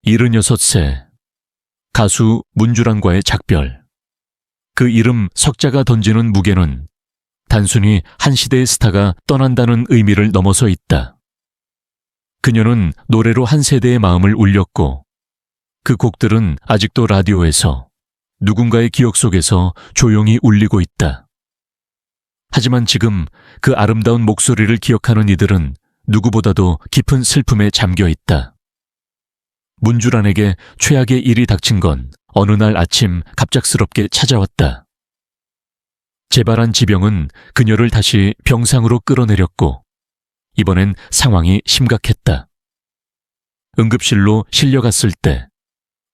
76세, 가수 문주란과의 작별. 그 이름 석자가 던지는 무게는 단순히 한 시대의 스타가 떠난다는 의미를 넘어서 있다. 그녀는 노래로 한 세대의 마음을 울렸고 그 곡들은 아직도 라디오에서 누군가의 기억 속에서 조용히 울리고 있다. 하지만 지금 그 아름다운 목소리를 기억하는 이들은 누구보다도 깊은 슬픔에 잠겨 있다. 문주란에게 최악의 일이 닥친 건 어느 날 아침 갑작스럽게 찾아왔다. 재발한 지병은 그녀를 다시 병상으로 끌어내렸고 이번엔 상황이 심각했다. 응급실로 실려갔을 때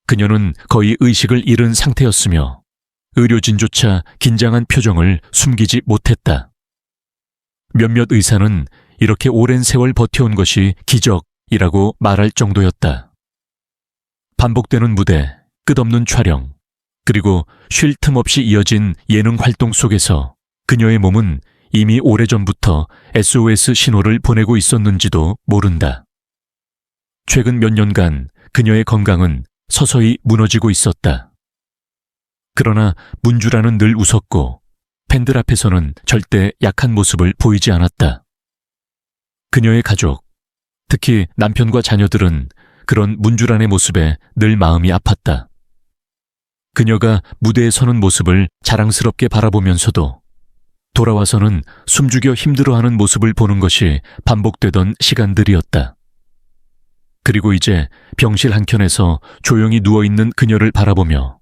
그녀는 거의 의식을 잃은 상태였으며 의료진조차 긴장한 표정을 숨기지 못했다. 몇몇 의사는 이렇게 오랜 세월 버텨온 것이 기적이라고 말할 정도였다. 반복되는 무대, 끝없는 촬영, 그리고 쉴 틈 없이 이어진 예능 활동 속에서 그녀의 몸은 이미 오래전부터 SOS 신호를 보내고 있었는지도 모른다. 최근 몇 년간 그녀의 건강은 서서히 무너지고 있었다. 그러나 문주란은 늘 웃었고 팬들 앞에서는 절대 약한 모습을 보이지 않았다. 그녀의 가족, 특히 남편과 자녀들은 그런 문주란의 모습에 늘 마음이 아팠다. 그녀가 무대에 서는 모습을 자랑스럽게 바라보면서도 돌아와서는 숨죽여 힘들어하는 모습을 보는 것이 반복되던 시간들이었다. 그리고 이제 병실 한켠에서 조용히 누워있는 그녀를 바라보며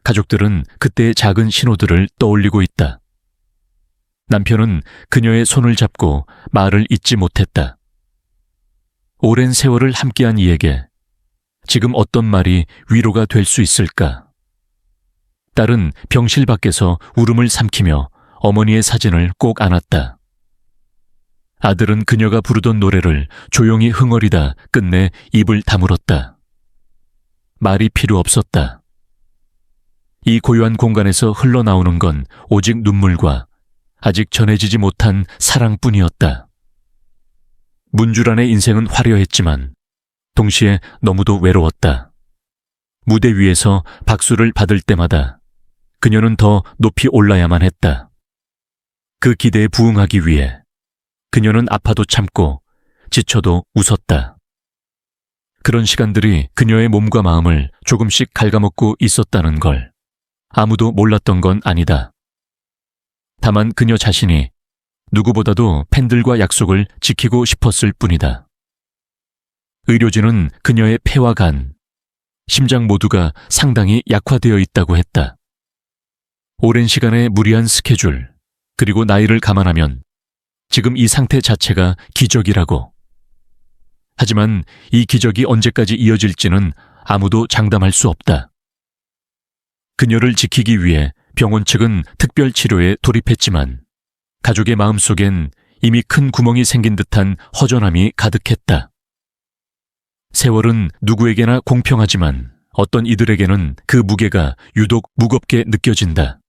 가족들은 그때의 작은 신호들을 떠올리고 있다. 남편은 그녀의 손을 잡고 말을 잇지 못했다. 오랜 세월을 함께한 이에게 지금 어떤 말이 위로가 될 수 있을까? 딸은 병실 밖에서 울음을 삼키며 어머니의 사진을 꼭 안았다. 아들은 그녀가 부르던 노래를 조용히 흥얼이다 끝내 입을 다물었다. 말이 필요 없었다. 이 고요한 공간에서 흘러나오는 건 오직 눈물과 아직 전해지지 못한 사랑뿐이었다. 문주란의 인생은 화려했지만 동시에 너무도 외로웠다. 무대 위에서 박수를 받을 때마다 그녀는 더 높이 올라야만 했다. 그 기대에 부응하기 위해 그녀는 아파도 참고 지쳐도 웃었다. 그런 시간들이 그녀의 몸과 마음을 조금씩 갉아먹고 있었다는 걸 아무도 몰랐던 건 아니다. 다만 그녀 자신이 누구보다도 팬들과 약속을 지키고 싶었을 뿐이다. 의료진은 그녀의 폐와 간, 심장 모두가 상당히 약화되어 있다고 했다. 오랜 시간의 무리한 스케줄, 그리고 나이를 감안하면 지금 이 상태 자체가 기적이라고. 하지만 이 기적이 언제까지 이어질지는 아무도 장담할 수 없다. 그녀를 지키기 위해 병원 측은 특별 치료에 돌입했지만 가족의 마음속엔 이미 큰 구멍이 생긴 듯한 허전함이 가득했다. 세월은 누구에게나 공평하지만 어떤 이들에게는 그 무게가 유독 무겁게 느껴진다.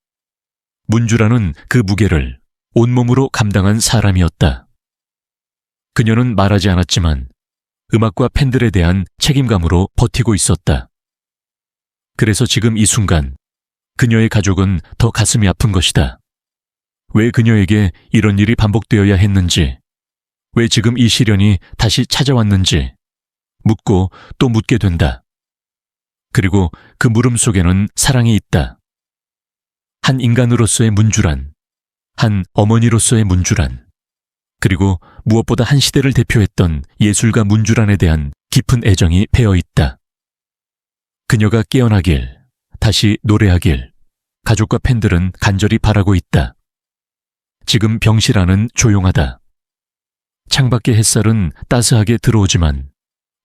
문주란은 그 무게를 온몸으로 감당한 사람이었다. 그녀는 말하지 않았지만 음악과 팬들에 대한 책임감으로 버티고 있었다. 그래서 지금 이 순간 그녀의 가족은 더 가슴이 아픈 것이다. 왜 그녀에게 이런 일이 반복되어야 했는지, 왜 지금 이 시련이 다시 찾아왔는지 묻고 또 묻게 된다. 그리고 그 물음 속에는 사랑이 있다. 한 인간으로서의 문주란, 한 어머니로서의 문주란, 그리고 무엇보다 한 시대를 대표했던 예술가 문주란에 대한 깊은 애정이 배어 있다. 그녀가 깨어나길, 다시 노래하길 가족과 팬들은 간절히 바라고 있다. 지금 병실 안은 조용하다. 창밖의 햇살은 따스하게 들어오지만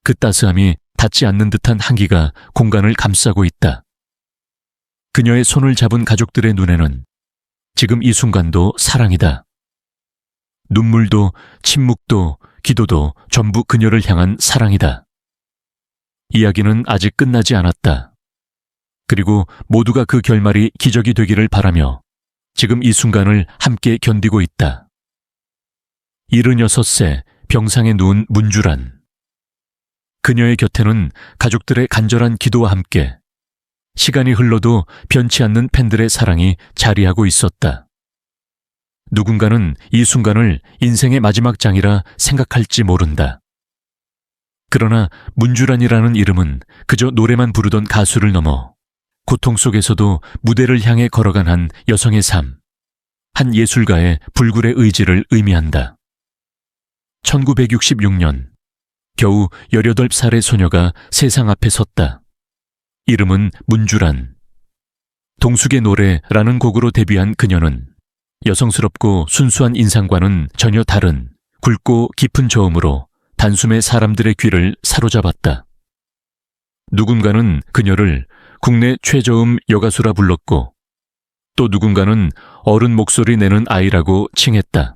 그 따스함이 닿지 않는 듯한 한기가 공간을 감싸고 있다. 그녀의 손을 잡은 가족들의 눈에는 지금 이 순간도 사랑이다. 눈물도 침묵도 기도도 전부 그녀를 향한 사랑이다. 이야기는 아직 끝나지 않았다. 그리고 모두가 그 결말이 기적이 되기를 바라며 지금 이 순간을 함께 견디고 있다. 76세 병상에 누운 문주란. 그녀의 곁에는 가족들의 간절한 기도와 함께 시간이 흘러도 변치 않는 팬들의 사랑이 자리하고 있었다. 누군가는 이 순간을 인생의 마지막 장이라 생각할지 모른다. 그러나 문주란이라는 이름은 그저 노래만 부르던 가수를 넘어 고통 속에서도 무대를 향해 걸어간 한 여성의 삶, 한 예술가의 불굴의 의지를 의미한다. 1966년, 겨우 18살의 소녀가 세상 앞에 섰다. 이름은 문주란. 동숙의 노래라는 곡으로 데뷔한 그녀는 여성스럽고 순수한 인상과는 전혀 다른 굵고 깊은 저음으로 단숨에 사람들의 귀를 사로잡았다. 누군가는 그녀를 국내 최저음 여가수라 불렀고 또 누군가는 어른 목소리 내는 아이라고 칭했다.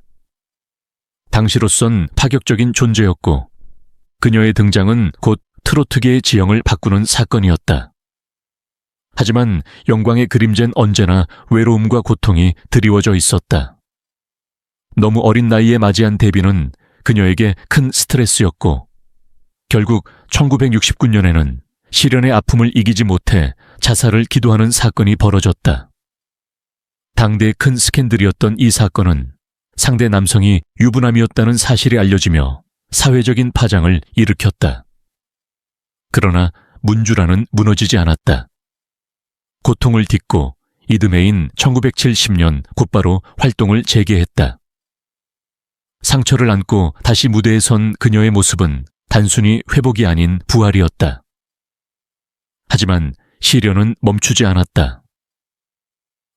당시로선 파격적인 존재였고 그녀의 등장은 곧 트로트계의 지형을 바꾸는 사건이었다. 하지만 영광의 그림자는 언제나 외로움과 고통이 드리워져 있었다. 너무 어린 나이에 맞이한 데뷔는 그녀에게 큰 스트레스였고 결국 1969년에는 시련의 아픔을 이기지 못해 자살을 기도하는 사건이 벌어졌다. 당대의 큰 스캔들이었던 이 사건은 상대 남성이 유부남이었다는 사실이 알려지며 사회적인 파장을 일으켰다. 그러나 문주란은 무너지지 않았다. 고통을 딛고 이듬해인 1970년 곧바로 활동을 재개했다. 상처를 안고 다시 무대에 선 그녀의 모습은 단순히 회복이 아닌 부활이었다. 하지만 시련은 멈추지 않았다.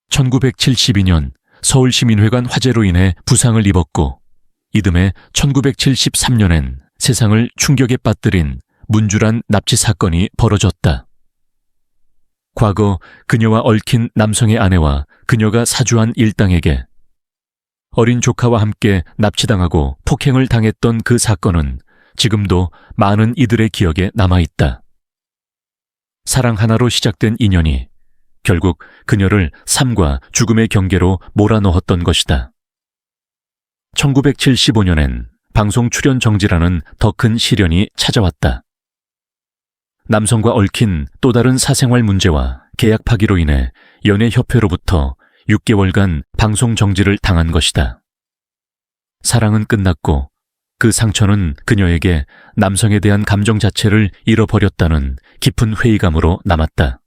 1972년 서울시민회관 화재로 인해 부상을 입었고 이듬해 1973년엔 세상을 충격에 빠뜨린 문주란 납치 사건이 벌어졌다. 과거 그녀와 얽힌 남성의 아내와 그녀가 사주한 일당에게 어린 조카와 함께 납치당하고 폭행을 당했던 그 사건은 지금도 많은 이들의 기억에 남아있다. 사랑 하나로 시작된 인연이 결국 그녀를 삶과 죽음의 경계로 몰아넣었던 것이다. 1975년엔 방송 출연 정지라는 더 큰 시련이 찾아왔다. 남성과 얽힌 또 다른 사생활 문제와 계약 파기로 인해 연예협회로부터 6개월간 방송 정지를 당한 것이다. 사랑은 끝났고 그 상처는 그녀에게 남성에 대한 감정 자체를 잃어버렸다는 깊은 회의감으로 남았다.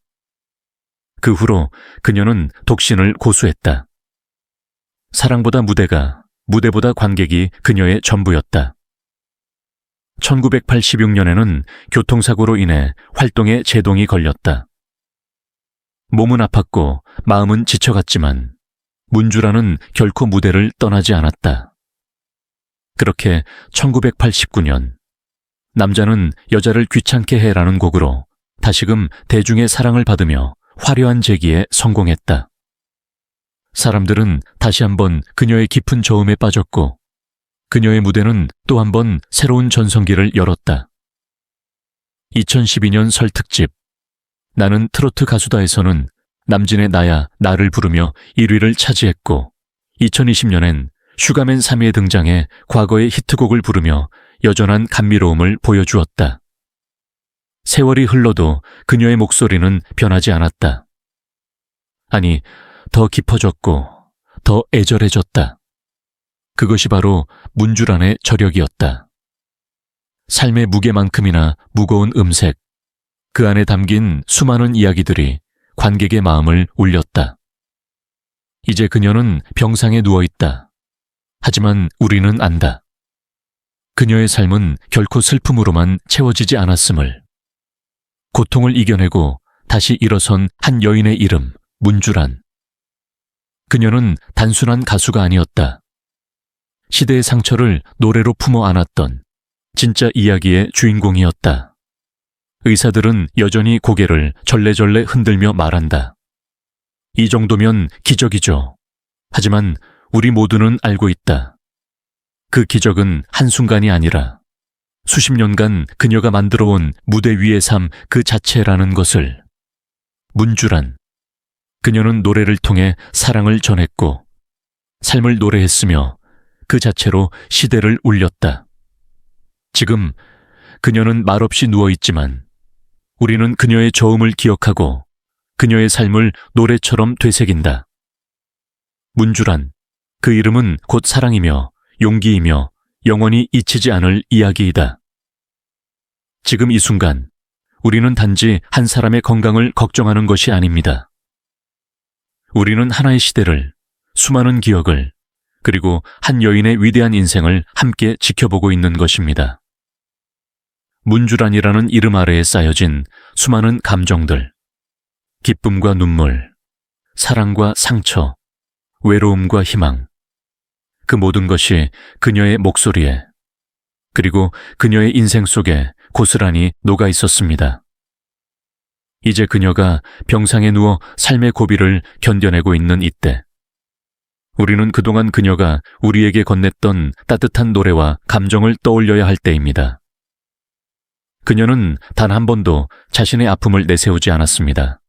그 후로 그녀는 독신을 고수했다. 사랑보다 무대가, 무대보다 관객이 그녀의 전부였다. 1986년에는 교통사고로 인해 활동에 제동이 걸렸다. 몸은 아팠고 마음은 지쳐갔지만 문주란은 결코 무대를 떠나지 않았다. 그렇게 1989년 남자는 여자를 귀찮게 해라는 곡으로 다시금 대중의 사랑을 받으며 화려한 재기에 성공했다. 사람들은 다시 한번 그녀의 깊은 저음에 빠졌고 그녀의 무대는 또 한 번 새로운 전성기를 열었다. 2012년 설 특집 나는 트로트 가수다에서는 남진의 나야 나를 부르며 1위를 차지했고 2020년엔 슈가맨 3위에 등장해 과거의 히트곡을 부르며 여전한 감미로움을 보여주었다. 세월이 흘러도 그녀의 목소리는 변하지 않았다. 아니, 더 깊어졌고 더 애절해졌다. 그것이 바로 문주란의 저력이었다. 삶의 무게만큼이나 무거운 음색, 그 안에 담긴 수많은 이야기들이 관객의 마음을 울렸다. 이제 그녀는 병상에 누워있다. 하지만 우리는 안다. 그녀의 삶은 결코 슬픔으로만 채워지지 않았음을. 고통을 이겨내고 다시 일어선 한 여인의 이름, 문주란. 그녀는 단순한 가수가 아니었다. 시대의 상처를 노래로 품어 안았던 진짜 이야기의 주인공이었다. 의사들은 여전히 고개를 절레절레 흔들며 말한다. 이 정도면 기적이죠. 하지만 우리 모두는 알고 있다. 그 기적은 한순간이 아니라 수십 년간 그녀가 만들어온 무대 위의 삶 그 자체라는 것을. 문주란. 그녀는 노래를 통해 사랑을 전했고 삶을 노래했으며 그 자체로 시대를 울렸다. 지금 그녀는 말없이 누워있지만 우리는 그녀의 저음을 기억하고 그녀의 삶을 노래처럼 되새긴다. 문주란, 그 이름은 곧 사랑이며 용기이며 영원히 잊히지 않을 이야기이다. 지금 이 순간 우리는 단지 한 사람의 건강을 걱정하는 것이 아닙니다. 우리는 하나의 시대를, 수많은 기억을, 그리고 한 여인의 위대한 인생을 함께 지켜보고 있는 것입니다. 문주란이라는 이름 아래에 쌓여진 수많은 감정들, 기쁨과 눈물, 사랑과 상처, 외로움과 희망, 그 모든 것이 그녀의 목소리에, 그리고 그녀의 인생 속에 고스란히 녹아 있었습니다. 이제 그녀가 병상에 누워 삶의 고비를 견뎌내고 있는 이때, 우리는 그동안 그녀가 우리에게 건넸던 따뜻한 노래와 감정을 떠올려야 할 때입니다. 그녀는 단 한 번도 자신의 아픔을 내세우지 않았습니다.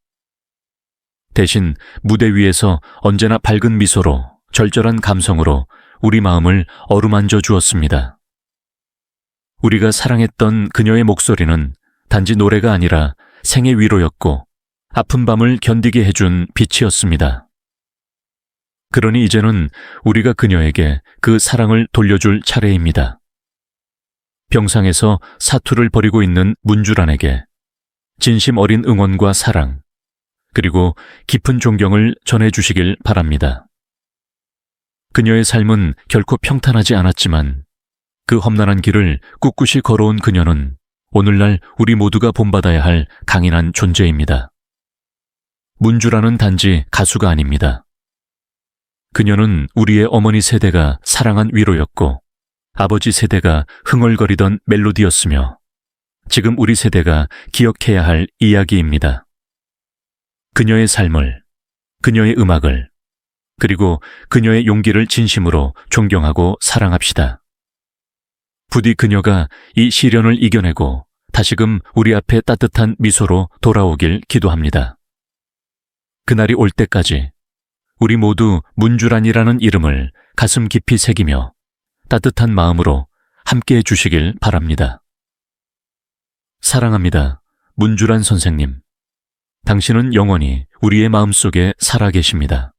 대신 무대 위에서 언제나 밝은 미소로, 절절한 감성으로 우리 마음을 어루만져 주었습니다. 우리가 사랑했던 그녀의 목소리는 단지 노래가 아니라 생의 위로였고 아픈 밤을 견디게 해준 빛이었습니다. 그러니 이제는 우리가 그녀에게 그 사랑을 돌려줄 차례입니다. 병상에서 사투를 벌이고 있는 문주란에게 진심 어린 응원과 사랑, 그리고 깊은 존경을 전해주시길 바랍니다. 그녀의 삶은 결코 평탄하지 않았지만 그 험난한 길을 꿋꿋이 걸어온 그녀는 오늘날 우리 모두가 본받아야 할 강인한 존재입니다. 문주란은 단지 가수가 아닙니다. 그녀는 우리의 어머니 세대가 사랑한 위로였고 아버지 세대가 흥얼거리던 멜로디였으며 지금 우리 세대가 기억해야 할 이야기입니다. 그녀의 삶을, 그녀의 음악을, 그리고 그녀의 용기를 진심으로 존경하고 사랑합시다. 부디 그녀가 이 시련을 이겨내고 다시금 우리 앞에 따뜻한 미소로 돌아오길 기도합니다. 그날이 올 때까지 우리 모두 문주란이라는 이름을 가슴 깊이 새기며 따뜻한 마음으로 함께해 주시길 바랍니다. 사랑합니다. 문주란 선생님. 당신은 영원히 우리의 마음속에 살아 계십니다.